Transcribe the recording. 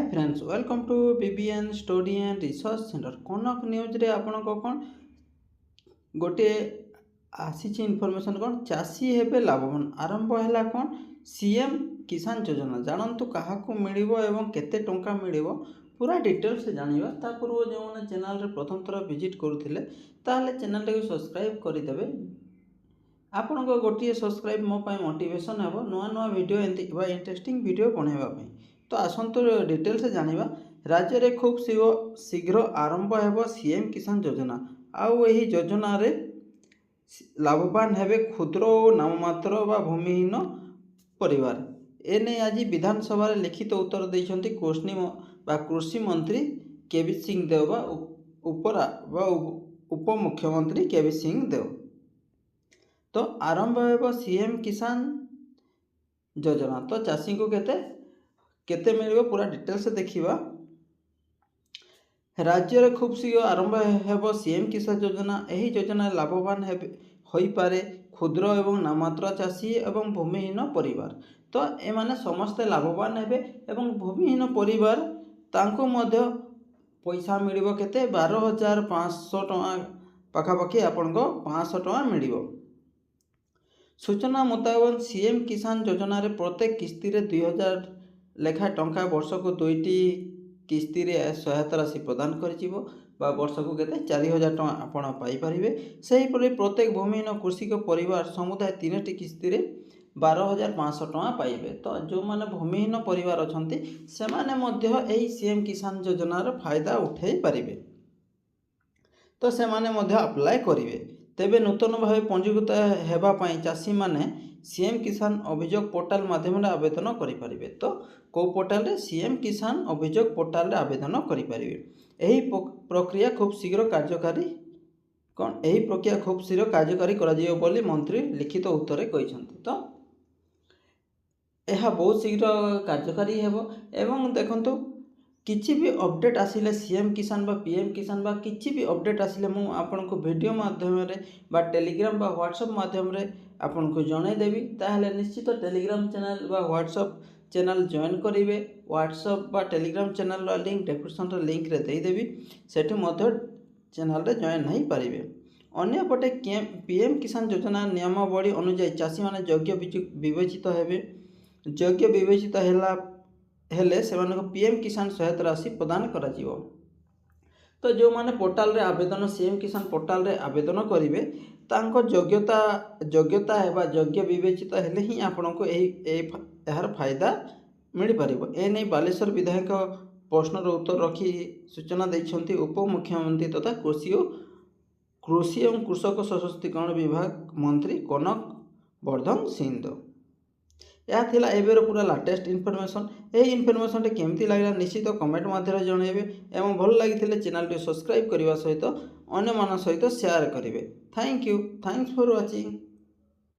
Friends welcome to BBN study and research centre Kanak news रे आपण को कौन गोटे आसी इनफॉरमेशन कौन चाषी हेबे लाभवान आरंभ है कौन सीएम किसान योजना जानतु क्या मिलिबो एवं केते टंका मिलिबो पूरा डिटेल्स से जानिबा ता पूर्व जो मैंने चैनल रे प्रथम थर विजिट करुथिले ताले चैनल को सब्सक्राइब करदेवे आपण को गोटे सब्सक्राइब मो पाई मोटिवेशन हेबो नुआ नुआ वीडियो एंती इंटरेस्टिंग वीडियो बनेबा पाई। तो आसतु डिटेल्स जानिबा राज्य रे खूब शीघ्र आरंभ हेबो सीएम किसान योजना आउ एही योजना रे लाभवान हेबे क्षुद्र और नाममात्र बा भूमिहीन परिवार एने आज विधानसभा रे लिखित उत्तर देइछंती कृषि मंत्री केबी सिंह देव बा उपरा बा उप मुख्यमंत्री केबी सिंह देव। तो आरंभ हेबो सीएम किसान योजना। तो चाषी को केते मिलिबो पूरा डिटेल्स देखिबा। राज्य रे खूब शीघ्र आरंभ हेबो सीएम किसान योजना। एही योजना लाभवान होई पारे क्षुद्र एवं नाममात्र चाषी एवं भूमिहीन परिवार। तो ए माने समस्त लाभवान हेबे एवं भूमिहीन परिवार तांको मध्य पैसा मिलिबो केते 12,500 टका पाखापाखि आपनको 500 टका मिलिबो। सूचना मुताबक सीएम किसान योजना रे प्रत्येक किस्ती रे 2000 लेखा टंका वर्ष को 2टी किस्ती रे सहायता राशि प्रदान करिजिवो बा वर्ष को केते 4000 टका आपण पाई परिबे। सही परि प्रत्येक भूमिहीन कृषिक परिवार समुदाय 3टी किस्ती रे 12,500 टका पाइबे। तो जो माने भूमिहीन परिवार अछंती से माने मध्य एही सीएम किसान योजना रो फायदा उठाई परिबे। तो से माने मध्य अप्लाई करिवे। तेबे नूतन भाव पंजीकृत हेबा पई चाषी माने सीएम किसान अभियोग पोर्टाल माध्यम आवेदन करें। तो को पोर्टाल रे सीएम किसान अभियोग पोर्टाल रे आवेदन करें। एही प्रक्रिया खूब शीघ्र कार्यकारी करा जियो बोली मंत्री लिखित उत्तर कहिसंती। तो यह बहुत शीघ्र कार्यकारी हेबो एवं देखंतु किसी भी अपडेट आसिले सीएम किसान बा पीएम किसान बा किसी भी अपडेट आसिले मु आपनको वीडियो माध्यम रे बा टेलीग्राम बा व्हाट्सएप माध्यम रे आपनको जणाई देबी। ताहले निश्चित टेलीग्राम चैनल बा व्हाट्सएप चैनल जॉइन करिवे। व्हाट्सएप बा टेलीग्राम चैनल रा लिंक डिस्क्रिप्शन रे लिंक रे देई देबी सेठी मध्य चैनल रे जॉइन नहीं पारिबे। अन्य पटे पीएम किसान योजना नियमावली अनुसार चाषी माने योग्य विवेचित हेबे। योग्य विवेचित हेले से पीएम किसान सहायता राशि प्रदान करा जिवो। तो जो माने पोर्टाल रे आवेदन सीएम किसान पोर्टाल रे आवेदन करिवे तांको योग्यता हेबा योग्य विवेचित हेले ही आपनको एहार फायदा मिल पारिबो। ए नै बालेश्वर विधायक प्रश्नर उत्तर रखी सूचना दैछंती उप मुख्यमंत्री तथा कृषि एवं कृषक सशक्तिकरण विभाग मंत्री कनक वर्धन सिंह। यह थिला एबेर पूरा लाटेस्ट इनफॉरमेशन। यही इनफॉरमेशन केमती लागला निश्चित कमेंट माध्यम जनइबे एवं भल लगी चैनल टी सब्सक्राइब करने सहित अन्य मान सहित शेयर करेंगे। Thank you, thanks for watching.